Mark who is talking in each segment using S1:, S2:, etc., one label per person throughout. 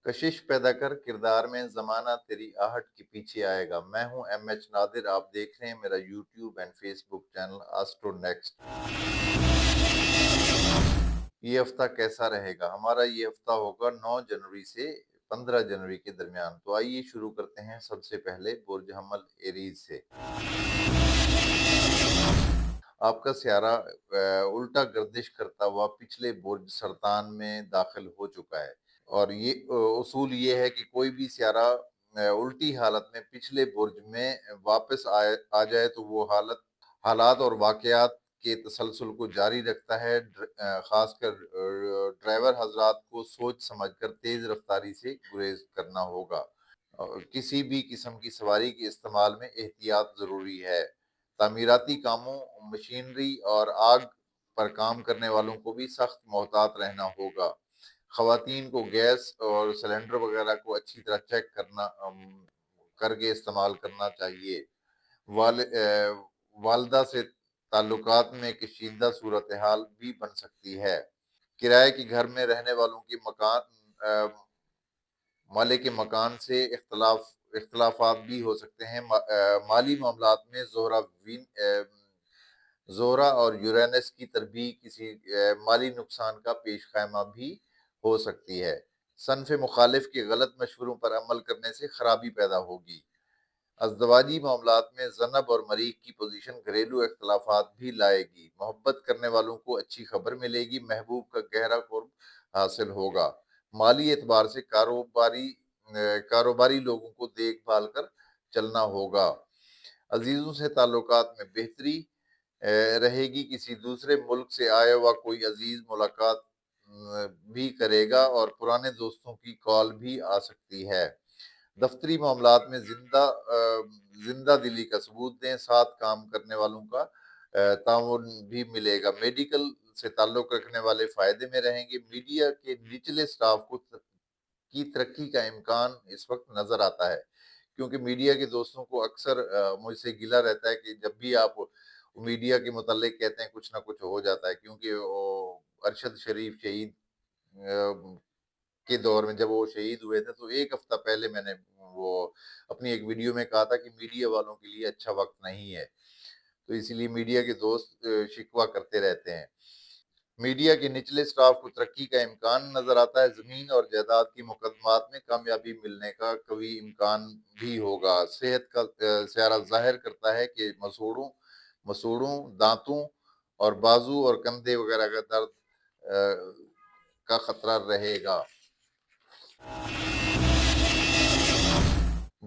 S1: کشش پیدا کر کردار میں زمانہ تیری آہٹ کے پیچھے آئے گا۔ میں ہوں ایم ایچ نادر، آپ دیکھ رہے ہیں میرا YouTube and Facebook channel Astro Next. یہ ہفتہ کیسا رہے گا؟ ہمارا یہ ہفتہ ہوگا 9 جنوری سے 15 جنوری کے درمیان۔ تو آئیے شروع کرتے ہیں سب سے پہلے برج حمل ایریز سے۔ آپ کا سیارہ الٹا گردش کرتا ہوا پچھلے برج سرطان میں داخل ہو چکا ہے، اور یہ اصول یہ ہے کہ کوئی بھی سیارہ الٹی حالت میں پچھلے برج میں واپس آ جائے تو وہ حالات اور واقعات کے تسلسل کو جاری رکھتا ہے۔ خاص کر ڈرائیور حضرات کو سوچ سمجھ کر تیز رفتاری سے گریز کرنا ہوگا۔ کسی بھی قسم کی سواری کے استعمال میں احتیاط ضروری ہے۔ تعمیراتی کاموں، مشینری اور آگ پر کام کرنے والوں کو بھی سخت محتاط رہنا ہوگا۔ خواتین کو گیس اور سلنڈر وغیرہ کو اچھی طرح چیک کر کے استعمال کرنا چاہیے۔ والدہ سے تعلقات میں کشیدہ صورتحال بھی بن سکتی ہے۔ کرائے کے گھر میں رہنے والوں کی مالک کے مکان سے اختلافات بھی ہو سکتے ہیں۔ مالی معاملات میں زہرہ اور یورینس کی تربیع کسی مالی نقصان کا پیش خیمہ بھی ہو سکتی ہے۔ صنف مخالف کے غلط مشوروں پر عمل کرنے سے خرابی پیدا ہوگی۔ ازدواجی معاملات میں ذنب اور مریخ کی پوزیشن گھریلو اختلافات بھی لائے گی۔ محبت کرنے والوں کو اچھی خبر ملے گی۔ محبوب کا گہرا قرب حاصل ہوگا۔ مالی اعتبار سے کاروباری لوگوں کو دیکھ بھال کر چلنا ہوگا۔ عزیزوں سے تعلقات میں بہتری رہے گی۔ کسی دوسرے ملک سے آیا ہوا کوئی عزیز ملاقات بھی کرے گا اور پرانے دوستوں کی کال بھی آ سکتی ہے۔ دفتری معاملات میں زندہ دلی کا ثبوت دیں۔ ساتھ کام کرنے والوں کا تعاون بھی ملے گا۔ میڈیکل سے تعلق رکھنے والے فائدے میں رہیں گے۔ میڈیا کے نچلے سٹاف کی ترقی کا امکان اس وقت نظر آتا ہے، کیونکہ میڈیا کے دوستوں کو اکثر مجھ سے گلہ رہتا ہے کہ جب بھی آپ میڈیا کے متعلق کہتے ہیں کچھ نہ کچھ ہو جاتا ہے، کیونکہ ارشد شریف شہید کے دور میں جب وہ شہید ہوئے تھے تو ایک ہفتہ پہلے میں نے وہ اپنی ایک ویڈیو میں کہا تھا کہ میڈیا والوں کے لیے اچھا وقت نہیں ہے، تو اسی لیے میڈیا کے دوست شکوہ کرتے رہتے ہیں۔ میڈیا کے نچلے سٹاف کو ترقی کا امکان نظر آتا ہے۔ زمین اور جائیداد کی مقدمات میں کامیابی ملنے کا قوی امکان بھی ہوگا۔ صحت کا سیارہ ظاہر کرتا ہے کہ مسوڑوں، دانتوں اور بازو اور کندھے وغیرہ کا درد کا خطرہ رہے گا۔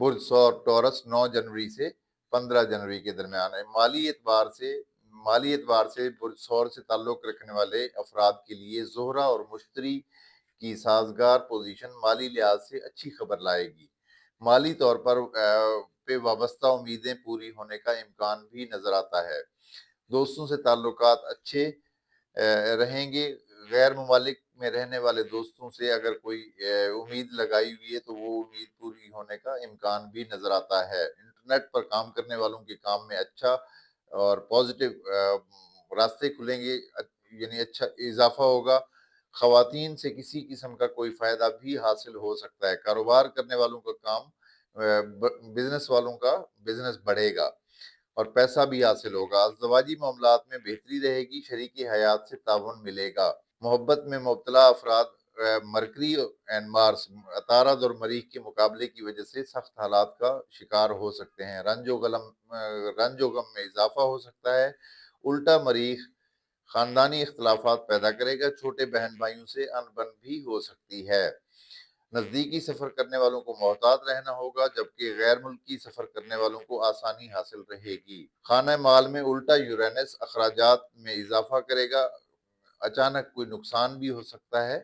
S1: برج ٹورس 9 جنوری سے 15 جنوری کے درمیان ہے۔ مالی اعتبار سے برج ثور سے تعلق رکھنے والے افراد کے لیے زہرہ اور مشتری کی سازگار پوزیشن مالی لحاظ سے اچھی خبر لائے گی۔ مالی طور پر وابستہ امیدیں پوری ہونے کا امکان بھی نظر آتا ہے۔ دوستوں سے تعلقات اچھے رہیں گے۔ غیر ممالک میں رہنے والے دوستوں سے اگر کوئی امید لگائی ہوئی ہے تو وہ امید پوری ہونے کا امکان بھی نظر آتا ہے۔ انٹرنیٹ پر کام کرنے والوں کے کام میں اچھا اور پازیٹیو راستے کھلیں گے، یعنی اچھا اضافہ ہوگا۔ خواتین سے کسی قسم کا کوئی فائدہ بھی حاصل ہو سکتا ہے۔ کاروبار کرنے والوں کا کام بزنس بڑھے گا اور پیسہ بھی حاصل ہوگا۔ ازدواجی معاملات میں بہتری رہے گی۔ شریک حیات سے تعاون ملے گا۔ محبت میں مبتلا افراد مرکری اینڈ مارس، عطارد اور مریخ کے مقابلے کی وجہ سے سخت حالات کا شکار ہو سکتے ہیں۔ رنج و غم میں اضافہ ہو سکتا ہے۔ الٹا مریخ خاندانی اختلافات پیدا کرے گا۔ چھوٹے بہن بھائیوں سے انبن بھی ہو سکتی ہے۔ نزدیکی سفر کرنے والوں کو محتاط رہنا ہوگا، جبکہ غیر ملکی سفر کرنے والوں کو آسانی حاصل رہے گی۔ خانہ مال میں الٹا یورینس اخراجات میں اضافہ کرے گا۔ اچانک کوئی نقصان بھی ہو سکتا ہے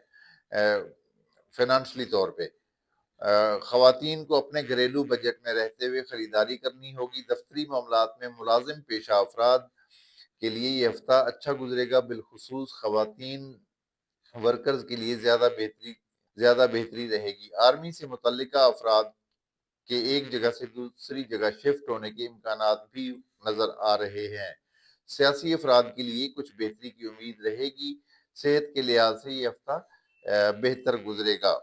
S1: فائنانشلی طور پہ۔ خواتین کو اپنے گھریلو بجٹ میں رہتے ہوئے خریداری کرنی ہوگی۔ دفتری معاملات میں ملازم پیشہ افراد کے لیے یہ ہفتہ اچھا گزرے گا، بالخصوص خواتین ورکرز کے لیے زیادہ بہتری رہے گی۔ آرمی سے متعلقہ افراد کے ایک جگہ سے دوسری جگہ شفٹ ہونے کے امکانات بھی نظر آ رہے ہیں۔ سیاسی افراد کے لیے کچھ بہتری کی امید رہے گی۔ صحت کے لحاظ سے یہ ہفتہ بہتر گزرے گا۔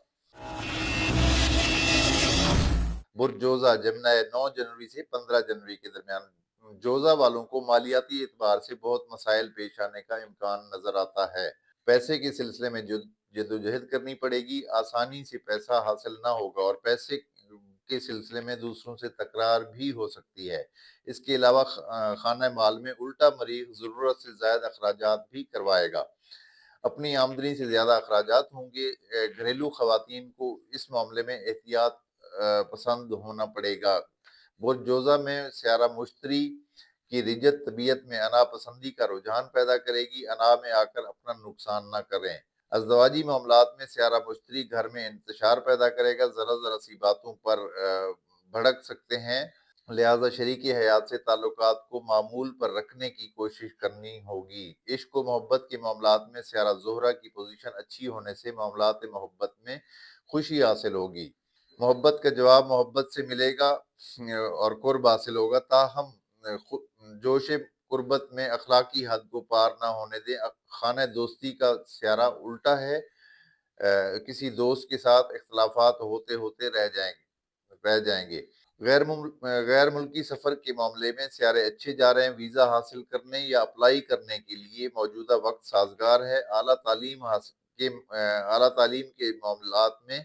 S1: برج جوزہ جمنا 9 جنوری سے 15 جنوری کے درمیان جوزہ والوں کو مالیاتی اعتبار سے بہت مسائل پیش آنے کا امکان نظر آتا ہے۔ پیسے کے سلسلے میں جدوجہد کرنی پڑے گی، آسانی سے پیسہ حاصل نہ ہوگا اور پیسے کے سلسلے میں دوسروں سے تکرار بھی ہو سکتی ہے۔ اس کے علاوہ خانہ مال میں الٹا مریخ ضرورت سے زائد اخراجات بھی کروائے گا۔ اپنی آمدنی سے زیادہ اخراجات ہوں گے۔ گھریلو خواتین کو اس معاملے میں احتیاط پسند ہونا پڑے گا۔ برج جوزہ میں سیارہ مشتری کی رجت طبیعت میں انا پسندی کا رجحان پیدا کرے گی، انا میں آ کر اپنا نقصان نہ کریں۔ ازدواجی معاملات میں سیارہ مشتری گھر میں انتشار پیدا کرے گا، ذرا سی باتوں پر بھڑک سکتے ہیں، لہذا شریک حیات سے تعلقات کو معمول پر رکھنے کی کوشش کرنی ہوگی۔ عشق و محبت کے معاملات میں سیارہ زہرہ کی پوزیشن اچھی ہونے سے معاملات محبت میں خوشی حاصل ہوگی۔ محبت کا جواب محبت سے ملے گا اور قرب حاصل ہوگا، تاہم جوش قربت میں اخلاقی حد کو پار نہ ہونے دیں۔ خانہ دوستی کا سیارہ الٹا ہے، کسی دوست کے ساتھ اختلافات ہوتے ہوتے رہ جائیں گے۔ غیر ملکی سفر کے معاملے میں سیارے اچھے جا رہے ہیں، ویزا حاصل کرنے یا اپلائی کرنے کے لیے موجودہ وقت سازگار ہے۔ اعلیٰ تعلیم کے معاملات میں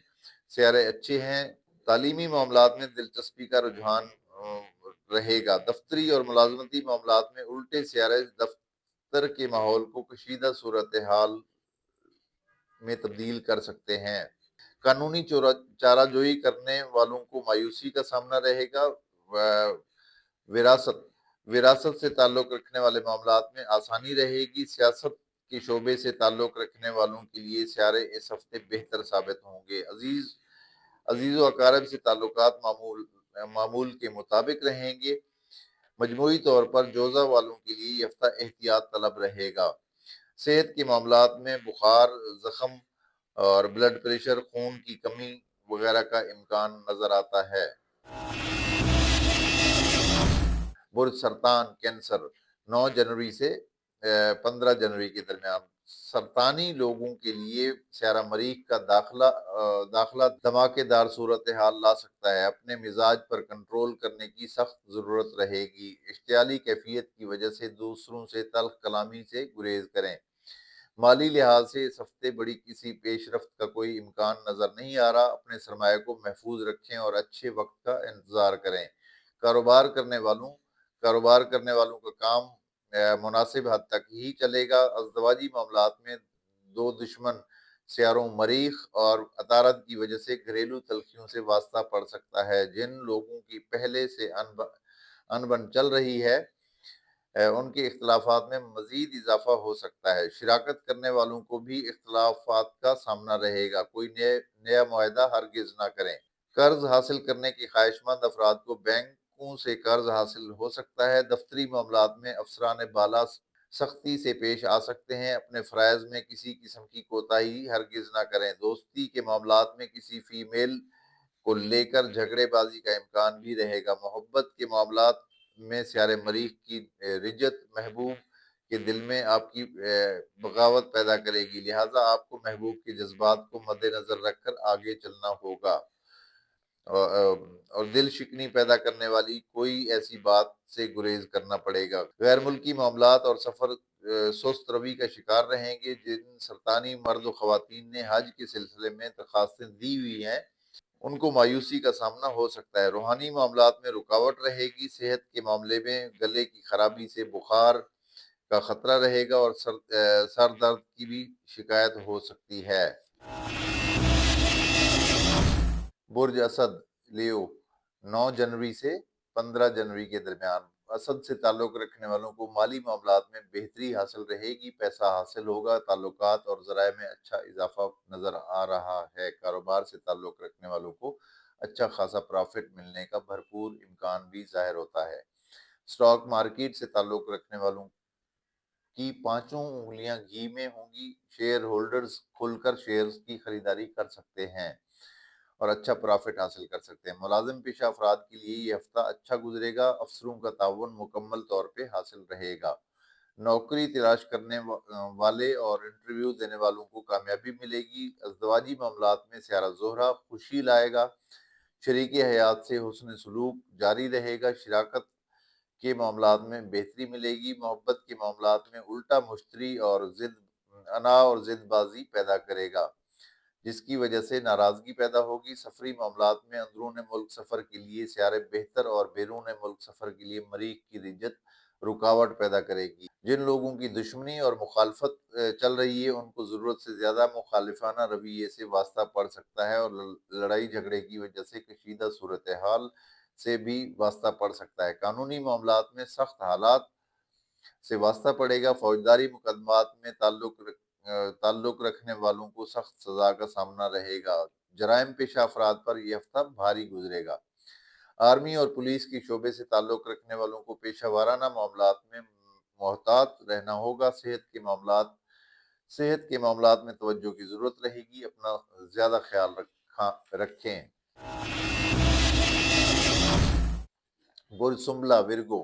S1: سیارے اچھے ہیں، تعلیمی معاملات میں دلچسپی کا رجحان رہے گا۔ دفتری اور ملازمتی معاملات میں الٹے سیارے دفتر کے ماحول کو کشیدہ صورتحال میں تبدیل کر سکتے ہیں۔ قانونی چارہ جوئی کرنے والوں کو مایوسی کا سامنا رہے گا۔ وراثت سے تعلق رکھنے والے معاملات میں آسانی رہے گی۔ سیاست کے شعبے سے تعلق رکھنے والوں کے لیے سیارے اس ہفتے بہتر ثابت ہوں گے۔ عزیز و اقارب سے تعلقات معمول کے مطابق رہیں گے۔ مجموعی طور پر جوزہ والوں کے لیے یہ ہفتہ احتیاط طلب رہے گا۔ صحت کے معاملات میں بخار، زخم اور بلڈ پریشر، خون کی کمی وغیرہ کا امکان نظر آتا ہے۔ برج سرطان کینسر 9 جنوری سے 15 جنوری کے درمیان سرطانی لوگوں کے لیے سیارہ مریخ کا داخلہ دھماکے دار صورتحال لا سکتا ہے۔ اپنے مزاج پر کنٹرول کرنے کی سخت ضرورت رہے گی۔ اشتعالی کیفیت کی وجہ سے دوسروں سے تلخ کلامی سے گریز کریں۔ مالی لحاظ سے اس ہفتے بڑی کسی پیش رفت کا کوئی امکان نظر نہیں آ رہا۔ اپنے سرمایہ کو محفوظ رکھیں اور اچھے وقت کا انتظار کریں۔ کاروبار کرنے والوں کا کام مناسب حد تک ہی چلے گا۔ ازدواجی معاملات میں دو دشمن سیاروں مریخ اور عطارد کی وجہ سے گھریلو تلخیوں سے واسطہ پڑ سکتا ہے۔ جن لوگوں کی پہلے سے انبن چل رہی ہے ان کے اختلافات میں مزید اضافہ ہو سکتا ہے۔ شراکت کرنے والوں کو بھی اختلافات کا سامنا رہے گا۔ کوئی نیا معاہدہ ہرگز نہ کریں۔ قرض حاصل کرنے کے خواہش مند افراد کو بینکوں سے قرض حاصل ہو سکتا ہے۔ دفتری معاملات میں افسران بالا سختی سے پیش آ سکتے ہیں۔ اپنے فرائض میں کسی قسم کی کوتاہی ہرگز نہ کریں۔ دوستی کے معاملات میں کسی فیمیل کو لے کر جھگڑے بازی کا امکان بھی رہے گا۔ محبت کے معاملات میں سیارے مریخ کی رجت محبوب کے دل میں آپ کی بغاوت پیدا کرے گی، لہٰذا آپ کو محبوب کے جذبات کو مد نظر رکھ کر آگے چلنا ہوگا اور دل شکنی پیدا کرنے والی کوئی ایسی بات سے گریز کرنا پڑے گا۔ غیر ملکی معاملات اور سفر سست روی کا شکار رہیں گے۔ جن سرطانی مرد و خواتین نے حج کے سلسلے میں درخواستیں دی ہوئی ہیں ان کو مایوسی کا سامنا ہو سکتا ہے۔ روحانی معاملات میں رکاوٹ رہے گی۔ صحت کے معاملے میں گلے کی خرابی سے بخار کا خطرہ رہے گا اور سر درد کی بھی شکایت ہو سکتی ہے۔ برج اسد لیو 9 جنوری سے 15 جنوری کے درمیان اسد سے تعلق رکھنے والوں کو مالی معاملات میں بہتری حاصل رہے گی، پیسہ حاصل ہوگا، تعلقات اور ذرائع میں اچھا اضافہ نظر آ رہا ہے۔ کاروبار سے تعلق رکھنے والوں کو اچھا خاصا پرافٹ ملنے کا بھرپور امکان بھی ظاہر ہوتا ہے۔ اسٹاک مارکیٹ سے تعلق رکھنے والوں کی پانچوں انگلیاں گھی میں ہوں گی۔ شیئر ہولڈرز کھل کر شیئرز کی خریداری کر سکتے ہیں اور اچھا پرافٹ حاصل کر سکتے ہیں۔ ملازم پیشہ افراد کے لیے یہ ہفتہ اچھا گزرے گا۔ افسروں کا تعاون مکمل طور پہ حاصل رہے گا۔ نوکری تلاش کرنے والے اور انٹرویو دینے والوں کو کامیابی ملے گی۔ ازدواجی معاملات میں سیارہ زہرہ خوشی لائے گا۔ شریک حیات سے حسن سلوک جاری رہے گا، شراکت کے معاملات میں بہتری ملے گی، محبت کے معاملات میں الٹا مشتری اور ضد بازی پیدا کرے گا، جس کی وجہ سے ناراضگی پیدا ہوگی۔ سفری معاملات میں اندرون ملک سفر کے لیے سیارے بہتر اور بیرون ملک سفر کے لیے مریخ کی رجت رکاوٹ پیدا کرے گی۔ جن لوگوں کی دشمنی اور مخالفت چل رہی ہے، ان کو ضرورت سے زیادہ مخالفانہ رویے سے واسطہ پڑ سکتا ہے اور لڑائی جھگڑے کی وجہ سے کشیدہ صورتحال سے بھی واسطہ پڑ سکتا ہے۔ قانونی معاملات میں سخت حالات سے واسطہ پڑے گا۔ فوجداری مقدمات میں تعلق رکھنے والوں کو سخت سزا کا سامنا رہے گا۔ جرائم پیشہ افراد پر یہ ہفتہ بھاری گزرے گا۔ آرمی اور پولیس کے شعبے سے تعلق رکھنے والوں کو پیشہ وارانہ معاملات میں محتاط رہنا ہوگا۔ صحت کے معاملات میں توجہ کی ضرورت رہے گی، اپنا زیادہ خیال رکھیں۔ برج سنبلہ ورگو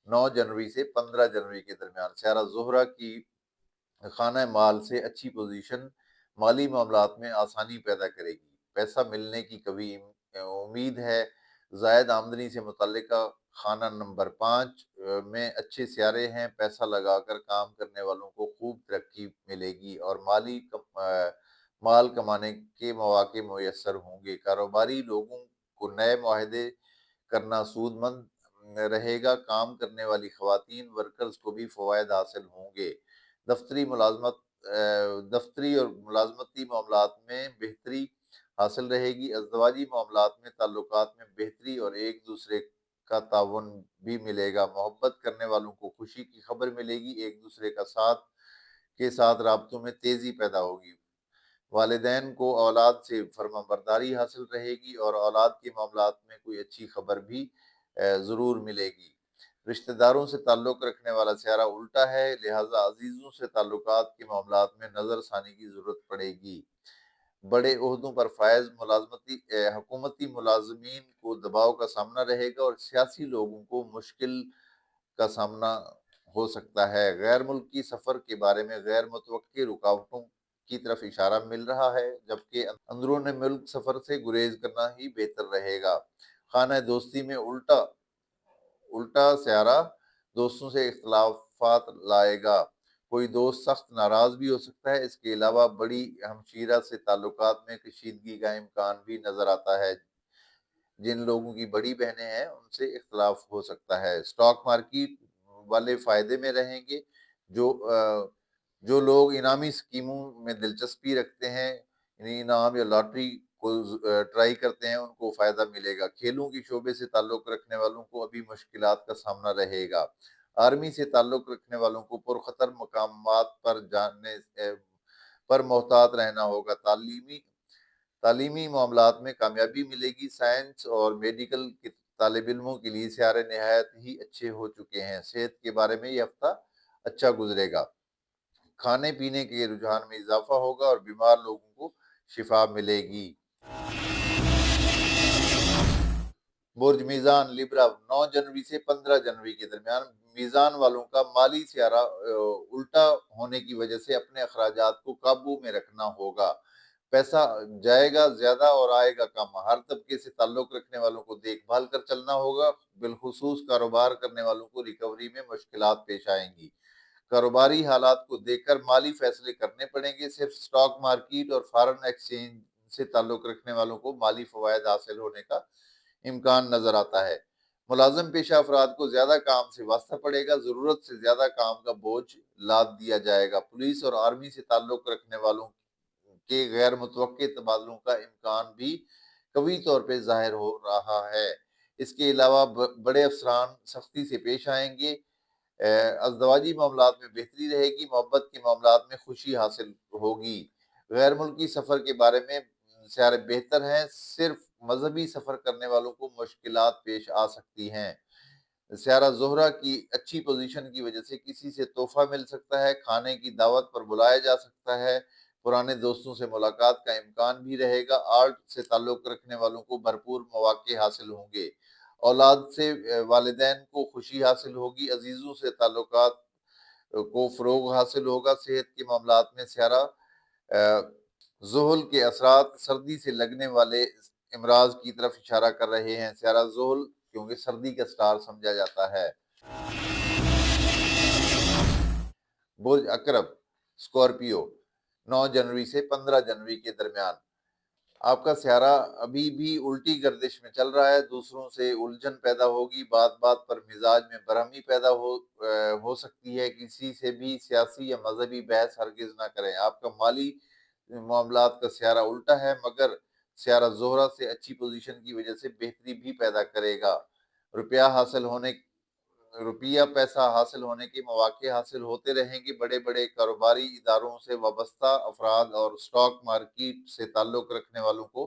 S1: 9 جنوری سے 15 جنوری کے درمیان، سیارہ زہرہ کی خانہ مال سے اچھی پوزیشن مالی معاملات میں آسانی پیدا کرے گی، پیسہ ملنے کی قوی امید ہے۔ زائد آمدنی سے متعلقہ خانہ نمبر 5 میں اچھے سیارے ہیں، پیسہ لگا کر کام کرنے والوں کو خوب ترقی ملے گی اور مال کمانے کے مواقع میسر ہوں گے۔ کاروباری لوگوں کو نئے معاہدے کرنا سود مند رہے گا، کام کرنے والی خواتین ورکرز کو بھی فوائد حاصل ہوں گے۔ دفتری اور ملازمتی معاملات میں بہتری حاصل رہے گی۔ ازدواجی معاملات میں تعلقات میں بہتری اور ایک دوسرے کا تعاون بھی ملے گا۔ محبت کرنے والوں کو خوشی کی خبر ملے گی، ایک دوسرے کے ساتھ رابطوں میں تیزی پیدا ہوگی۔ والدین کو اولاد سے فرما برداری حاصل رہے گی اور اولاد کے معاملات میں کوئی اچھی خبر بھی ضرور ملے گی۔ رشتہ داروں سے تعلق رکھنے والا سیارہ الٹا ہے، لہٰذا عزیزوں سے تعلقات کے معاملات میں نظر ثانی کی ضرورت پڑے گی۔ بڑے عہدوں پر فائز حکومتی ملازمین کو دباؤ کا سامنا رہے گا اور سیاسی لوگوں کو مشکل کا سامنا ہو سکتا ہے۔ غیر ملکی سفر کے بارے میں غیر متوقع رکاوٹوں کی طرف اشارہ مل رہا ہے، جبکہ اندرون ملک سفر سے گریز کرنا ہی بہتر رہے گا۔ خانہ دوستی میں الٹا سیارہ دوستوں سے اختلافات لائے گا، کوئی دوست سخت ناراض بھی ہو سکتا ہے۔ اس کے علاوہ بڑی ہمشیرہ سے تعلقات میں کشیدگی کا امکان بھی نظر آتا ہے۔ جن لوگوں کی بڑی بہنیں ہیں ان سے اختلاف ہو سکتا ہے۔ اسٹاک مارکیٹ والے فائدے میں رہیں گے۔ جو لوگ انعامی اسکیموں میں دلچسپی رکھتے ہیں، یعنی انعام یا لاٹری کو ٹرائی کرتے ہیں، ان کو فائدہ ملے گا۔ کھیلوں کے شعبے سے تعلق رکھنے والوں کو ابھی مشکلات کا سامنا رہے گا۔ آرمی سے تعلق رکھنے والوں کو پرخطر مقامات پر جانے پر محتاط رہنا ہوگا۔ تعلیمی معاملات میں کامیابی ملے گی۔ سائنس اور میڈیکل کے طالب علموں کے لیے سیارے نہایت ہی اچھے ہو چکے ہیں۔ صحت کے بارے میں یہ ہفتہ اچھا گزرے گا، کھانے پینے کے رجحان میں اضافہ ہوگا اور بیمار لوگوں کو شفا ملے گی۔ برج میزان لیبرا 9 جنوری سے 15 جنوری کے درمیان، میزان والوں کا مالی سیارہ الٹا ہونے کی وجہ سے اپنے اخراجات کو قابو میں رکھنا ہوگا۔ پیسہ جائے گا زیادہ اور آئے گا کم۔ ہر طبقے سے تعلق رکھنے والوں کو دیکھ بھال کر چلنا ہوگا، بالخصوص کاروبار کرنے والوں کو ریکوری میں مشکلات پیش آئیں گی۔ کاروباری حالات کو دیکھ کر مالی فیصلے کرنے پڑیں گے۔ صرف اسٹاک مارکیٹ اور فارن ایکسچینج سے تعلق رکھنے والوں کو مالی فوائد حاصل ہونے کا امکان نظر آتا ہے۔ ملازم پیشہ افراد کو زیادہ کام سے واسطہ پڑے گا، ضرورت سے زیادہ کام کا بوجھ لاد دیا جائے گا۔ پولیس اور آرمی سے تعلق رکھنے والوں کے غیر متوقع تبادلوں کا امکان بھی قوی طور پہ ظاہر ہو رہا ہے۔ اس کے علاوہ بڑے افسران سختی سے پیش آئیں گے۔ ازدواجی معاملات میں بہتری رہے گی، محبت کے معاملات میں خوشی حاصل ہوگی۔ غیر ملکی سفر کے بارے میں سیارے بہتر ہیں، صرف مذہبی سفر کرنے والوں کو مشکلات پیش آ سکتی ہیں۔ سیارہ زہرہ کی اچھی پوزیشن کی وجہ سے کسی سے تحفہ مل سکتا ہے، کھانے کی دعوت پر بلایا جا سکتا ہے، پرانے دوستوں سے ملاقات کا امکان بھی رہے گا۔ آرٹ سے تعلق رکھنے والوں کو بھرپور مواقع حاصل ہوں گے۔ اولاد سے والدین کو خوشی حاصل ہوگی، عزیزوں سے تعلقات کو فروغ حاصل ہوگا۔ صحت کے معاملات میں سیارہ زحل کے اثرات، سردی سے لگنے والے امراض کی طرف اشارہ کر رہے ہیں۔ سیارہ زحل کیونکہ سردی کا سٹار سمجھا جاتا ہے۔ برج عقرب اسکارپیو 9 جنوری سے 15 جنوری کے درمیان، آپ کا سیارہ ابھی بھی الٹی گردش میں چل رہا ہے، دوسروں سے الجھن پیدا ہوگی، بات بات پر مزاج میں برہمی پیدا ہو سکتی ہے، کسی سے بھی سیاسی یا مذہبی بحث ہرگز نہ کریں۔ آپ کا مالی معاملات کا سیارہ الٹا ہے، مگر سیارہ زہرہ سے اچھی پوزیشن کی وجہ سے بہتری بھی پیدا کرے گا۔ روپیہ پیسہ حاصل ہونے کے مواقع حاصل ہوتے رہیں گے۔ بڑے بڑے کاروباری اداروں سے وابستہ افراد اور اسٹاک مارکیٹ سے تعلق رکھنے والوں کو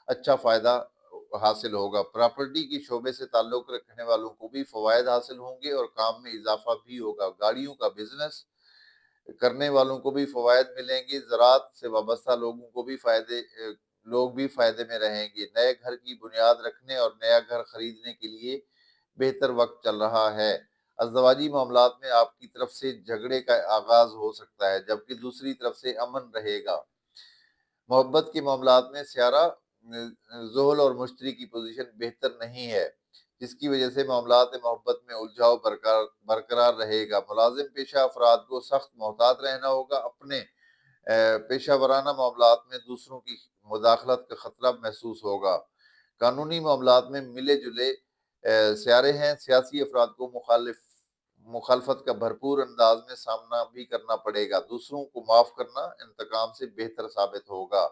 S1: اچھا فائدہ حاصل ہوگا۔ پراپرٹی کے شعبے سے تعلق رکھنے والوں کو بھی فوائد حاصل ہوں گے اور کام میں اضافہ بھی ہوگا۔ گاڑیوں کا بزنس کرنے والوں کو بھی فوائد ملیں گے۔ زراعت سے وابستہ لوگ بھی فائدے میں رہیں گے۔ نئے گھر کی بنیاد رکھنے اور نیا گھر خریدنے کے لیے بہتر وقت چل رہا ہے۔ ازدواجی معاملات میں آپ کی طرف سے جھگڑے کا آغاز ہو سکتا ہے، جبکہ دوسری طرف سے امن رہے گا۔ محبت کے معاملات میں سیارہ زحل اور مشتری کی پوزیشن بہتر نہیں ہے، جس کی وجہ سے معاملات محبت میں الجھاؤ برقرار رہے گا۔ ملازم پیشہ افراد کو سخت محتاط رہنا ہوگا۔ اپنے پیشہ ورانہ معاملات میں دوسروں کی مداخلت کا خطرہ محسوس ہوگا۔ قانونی معاملات میں ملے جلے سیارے ہیں، سیاسی افراد کو مخالفت کا بھرپور انداز میں سامنا بھی کرنا پڑے گا۔ دوسروں کو معاف کرنا انتقام سے بہتر ثابت ہوگا۔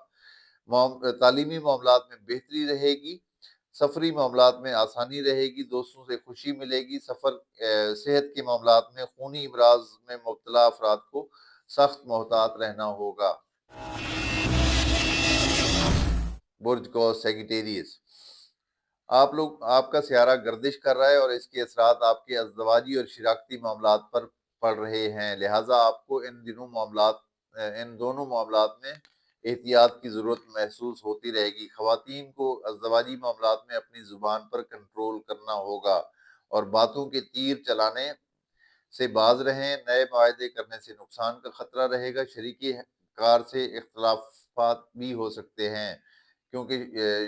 S1: تعلیمی معاملات میں بہتری رہے گی، سفری معاملات میں آسانی رہے گی، دوستوں سے خوشی ملے گی۔ صحت کے معاملات میں خونی امراض میں مبتلا افراد کو سخت محتاط رہنا ہوگا۔ برج قوس سیگیٹیریس، آپ کا سیارہ گردش کر رہا ہے اور اس کے اثرات آپ کے ازدواجی اور شراکتی معاملات پر پڑ رہے ہیں، لہٰذا آپ کو ان دونوں معاملات میں احتیاط کی ضرورت محسوس ہوتی رہے گی۔ خواتین کو ازدواجی معاملات میں اپنی زبان پر کنٹرول کرنا ہوگا اور باتوں کے تیر چلانے سے باز رہیں۔ نئے معاہدے کرنے سے نقصان کا خطرہ رہے گا۔ شریک کار سے اختلافات بھی ہو سکتے ہیں، کیونکہ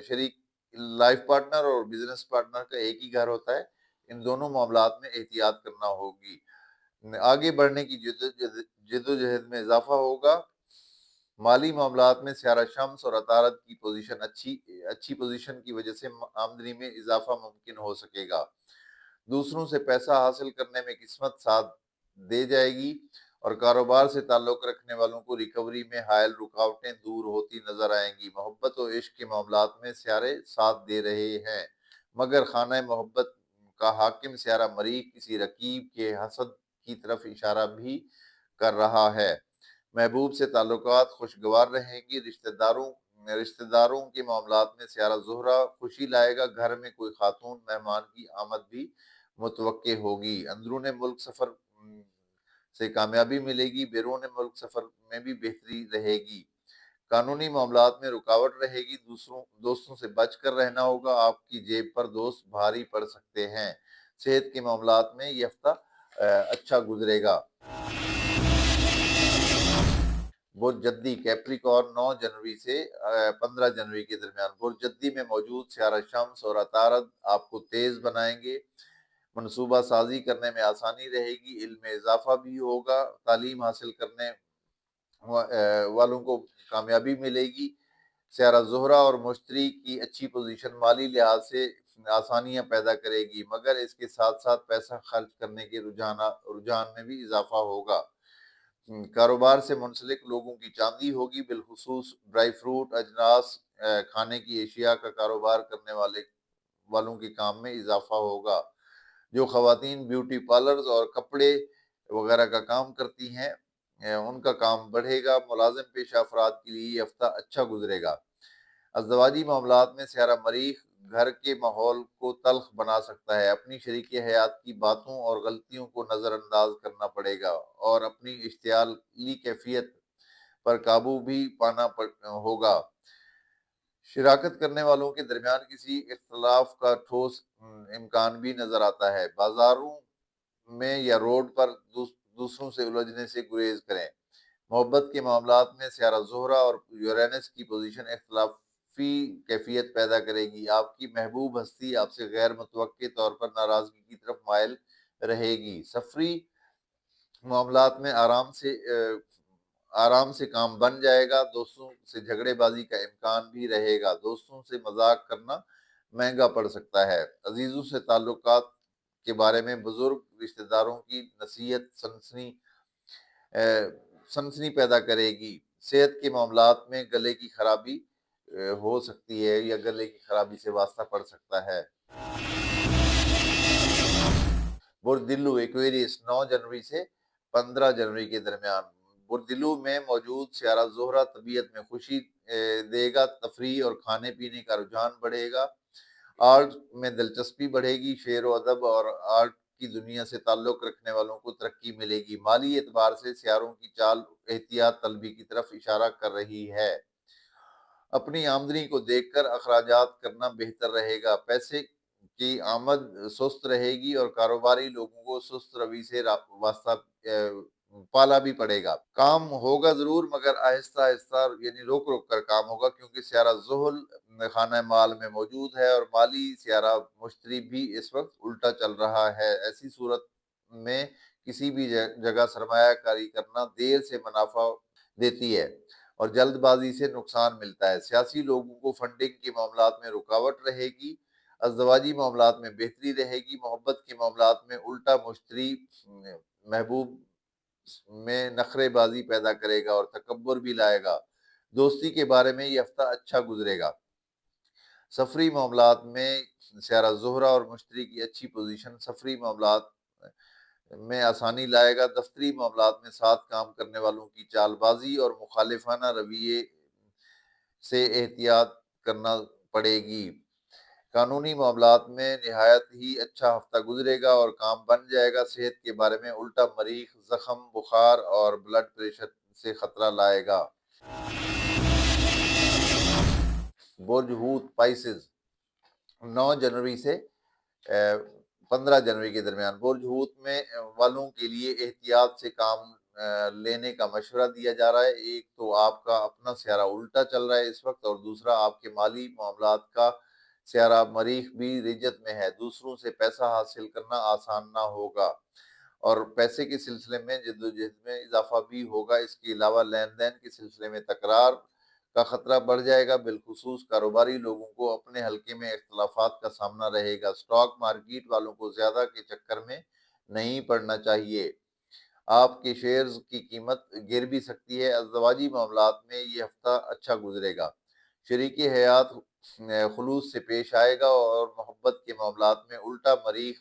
S1: شریک لائف پارٹنر اور بزنس پارٹنر کا ایک ہی گھر ہوتا ہے۔ ان دونوں معاملات میں احتیاط کرنا ہوگی۔ آگے بڑھنے کی جدوجہد میں اضافہ ہوگا۔ مالی معاملات میں سیارہ شمس اور عطارد کی پوزیشن اچھی پوزیشن کی وجہ سے آمدنی میں اضافہ ممکن ہو سکے گا۔ دوسروں سے پیسہ حاصل کرنے میں قسمت ساتھ دے جائے گی اور کاروبار سے تعلق رکھنے والوں کو ریکوری میں حائل رکاوٹیں دور ہوتی نظر آئیں گی۔ محبت و عشق کے معاملات میں سیارے ساتھ دے رہے ہیں، مگر خانہ محبت کا حاکم سیارہ مریخ کسی رقیب کے حسد کی طرف اشارہ بھی کر رہا ہے۔ محبوب سے تعلقات خوشگوار رہیں گی۔ رشتہ داروں کے معاملات میں سیارہ زہرہ خوشی لائے گا۔ گھر میں کوئی خاتون مہمان کی آمد بھی متوقع ہوگی۔ اندرون ملک سفر سے کامیابی ملے گی، بیرون ملک سفر میں بھی بہتری رہے گی۔ قانونی معاملات میں رکاوٹ رہے گی، دوستوں سے بچ کر رہنا ہوگا، آپ کی جیب پر دوست بھاری پڑ سکتے ہیں۔ صحت کے معاملات میں یہ ہفتہ اچھا گزرے گا۔ برج جدی کیپریکارن 9 جنوری سے 15 جنوری کے درمیان، برج جدی میں موجود سیارہ شمس اور عطارد آپ کو تیز بنائیں گے، منصوبہ سازی کرنے میں آسانی رہے گی، علم میں اضافہ بھی ہوگا، تعلیم حاصل کرنے والوں کو کامیابی ملے گی۔ سیارہ زہرہ اور مشتری کی اچھی پوزیشن مالی لحاظ سے آسانیاں پیدا کرے گی، مگر اس کے ساتھ ساتھ پیسہ خرچ کرنے کے رجحان میں بھی اضافہ ہوگا۔ کاروبار سے منسلک لوگوں کی چاندی ہوگی، بالخصوص ڈرائی فروٹ، اجناس، کھانے کی اشیاء کا کاروبار کرنے والوں کے کام میں اضافہ ہوگا۔ جو خواتین بیوٹی پارلرز اور کپڑے وغیرہ کا کام کرتی ہیں ان کا کام بڑھے گا۔ ملازم پیشہ افراد کے لیے یہ ہفتہ اچھا گزرے گا۔ ازدواجی معاملات میں سیارہ مریخ گھر کے ماحول کو تلخ بنا سکتا ہے، اپنی شریک حیات کی باتوں اور غلطیوں کو نظر انداز کرنا پڑے گا اور اپنی اشتعالی کیفیت پر قابو بھی پانا ہوگا۔ شراکت کرنے والوں کے درمیان کسی اختلاف کا ٹھوس امکان بھی نظر آتا ہے۔ بازاروں میں یا روڈ پر دوسروں سے الجھنے سے گریز کریں۔ محبت کے معاملات میں سیارہ زہرہ اور یورینس کی پوزیشن فی کیفیت پیدا کرے گی۔ آپ کی محبوب ہستی آپ سے غیر متوقع طور پر ناراضگی کی طرف مائل رہے گی۔ سفری معاملات میں آرام سے کام بن جائے گا۔ دوستوں سے جھگڑے بازی کا امکان بھی رہے گا۔ دوستوں سے مذاق کرنا مہنگا پڑ سکتا ہے۔ عزیزوں سے تعلقات کے بارے میں بزرگ رشتہ داروں کی نصیحت سنسنی پیدا کرے گی۔ صحت کے معاملات میں گلے کی خرابی ہو سکتی ہے یا گلے کی خرابی سے واسطہ پڑ سکتا ہے۔ بردلو ایکویریس 9 جنوری سے 15 جنوری کے درمیان۔ بردلو میں موجود سیارہ زہرہ طبیعت میں خوشی دے گا۔ تفریح اور کھانے پینے کا رجحان بڑھے گا۔ آرٹ میں دلچسپی بڑھے گی۔ شعر و ادب اور آرٹ کی دنیا سے تعلق رکھنے والوں کو ترقی ملے گی۔ مالی اعتبار سے سیاروں کی چال احتیاط طلبی کی طرف اشارہ کر رہی ہے۔ اپنی آمدنی کو دیکھ کر اخراجات کرنا بہتر رہے گا۔ پیسے کی آمد سست رہے گی اور کاروباری لوگوں کو سست روی سے واسطہ پالا بھی پڑے گا۔ کام ہوگا ضرور مگر آہستہ آہستہ یعنی روک روک کر کام ہوگا، کیونکہ سیارہ زحل خانہ مال میں موجود ہے اور مالی سیارہ مشتری بھی اس وقت الٹا چل رہا ہے۔ ایسی صورت میں کسی بھی جگہ سرمایہ کاری کرنا دیر سے منافع دیتی ہے اور جلد بازی سے نقصان ملتا ہے۔ سیاسی لوگوں کو فنڈنگ کے معاملات میں رکاوٹ رہے گی۔ ازدواجی معاملات میں بہتری رہے گی۔ محبت کے معاملات میں الٹا مشتری محبوب میں نخرے بازی پیدا کرے گا اور تکبر بھی لائے گا۔ دوستی کے بارے میں یہ ہفتہ اچھا گزرے گا۔ سفری معاملات میں سیارہ زہرہ اور مشتری کی اچھی پوزیشن سفری معاملات میں آسانی لائے گا۔ دفتری معاملات میں ساتھ کام کرنے والوں کی چال بازی اور مخالفانہ رویے سے احتیاط کرنا پڑے گی۔ قانونی معاملات میں نہایت ہی اچھا ہفتہ گزرے گا اور کام بن جائے گا۔ صحت کے بارے میں الٹا مریخ زخم، بخار اور بلڈ پریشر سے خطرہ لائے گا۔ برج حوت پائسز 9 جنوری سے 15 جنوری کے درمیان۔ برج حوت میں والوں کے لیے احتیاط سے کام لینے کا مشورہ دیا جا رہا ہے۔ ایک تو آپ کا اپنا سیارہ الٹا چل رہا ہے اس وقت، اور دوسرا آپ کے مالی معاملات کا سیارہ مریخ بھی رجت میں ہے۔ دوسروں سے پیسہ حاصل کرنا آسان نہ ہوگا اور پیسے کے سلسلے میں جدوجہد میں اضافہ بھی ہوگا۔ اس کے علاوہ لین دین کے سلسلے میں تکرار کا خطرہ بڑھ جائے گا۔ بالخصوص کاروباری لوگوں کو اپنے حلقے میں اختلافات کا سامنا رہے گا۔ اسٹاک مارکیٹ والوں کو زیادہ کے چکر میں نہیں پڑنا چاہیے۔ آپ کے شیئرز کی قیمت گر بھی سکتی ہے۔ ازدواجی معاملات میں یہ ہفتہ اچھا گزرے گا۔ شریک حیات خلوص سے پیش آئے گا اور محبت کے معاملات میں الٹا مریخ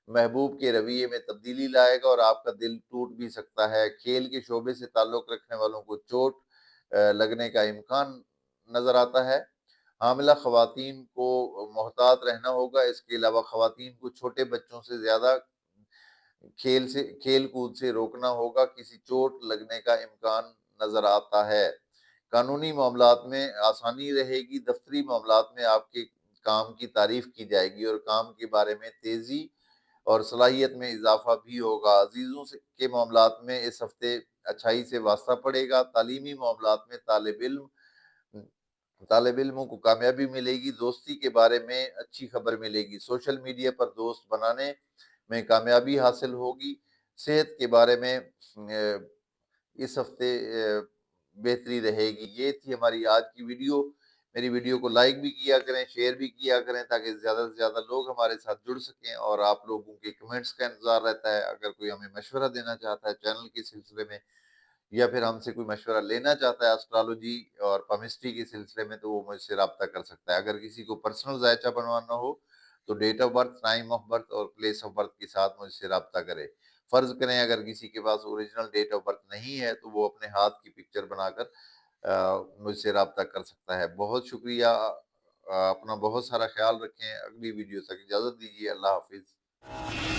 S1: محبوب کے رویے میں تبدیلی لائے گا اور آپ کا دل ٹوٹ بھی سکتا ہے۔ کھیل کے شعبے سے تعلق رکھنے والوں کو چوٹ لگنے کا امکان نظر آتا ہے۔ حاملہ خواتین کو محتاط رہنا ہوگا۔ اس کے علاوہ خواتین کو چھوٹے بچوں سے زیادہ کھیل کود سے روکنا ہوگا۔ کسی چوٹ لگنے کا امکان نظر آتا ہے۔ قانونی معاملات میں آسانی رہے گی۔ دفتری معاملات میں آپ کے کام کی تعریف کی جائے گی اور کام کے بارے میں تیزی اور صلاحیت میں اضافہ بھی ہوگا۔ عزیزوں کے معاملات میں اس ہفتے اچھائی سے واسطہ پڑے گا۔ تعلیمی معاملات میں طالب علموں کو کامیابی ملے گی۔ دوستی کے بارے میں اچھی خبر ملے گی۔ سوشل میڈیا پر دوست بنانے میں کامیابی حاصل ہوگی۔ صحت کے بارے میں اس ہفتے بہتری رہے گی۔ یہ تھی ہماری آج کی ویڈیو۔ میری ویڈیو کو لائک بھی کیا کریں، شیئر بھی کیا کریں تاکہ زیادہ سے زیادہ لوگ ہمارے ساتھ جڑ سکیں، اور آپ لوگوں کے کمنٹس کا انتظار رہتا ہے۔ اگر کوئی ہمیں مشورہ دینا چاہتا ہے چینل کے سلسلے میں یا پھر ہم سے کوئی مشورہ لینا چاہتا ہے اسٹرالوجی اور پامسٹری کے سلسلے میں، تو وہ مجھ سے رابطہ کر سکتا ہے۔ اگر کسی کو پرسنل ذائچہ بنوانا ہو تو date of birth, time of birth اور پلیس آف برتھ کے ساتھ مجھ سے رابطہ کرے۔ فرض کریں اگر کسی کے پاس اوریجنل ڈیٹ آف برتھ نہیں ہے تو وہ اپنے ہاتھ کی پکچر بنا کر مجھ سے رابطہ کر سکتا ہے۔ بہت شکریہ۔ اپنا بہت سارا خیال رکھیں۔ اگلی ویڈیو تک اجازت دیجیے۔ اللہ حافظ۔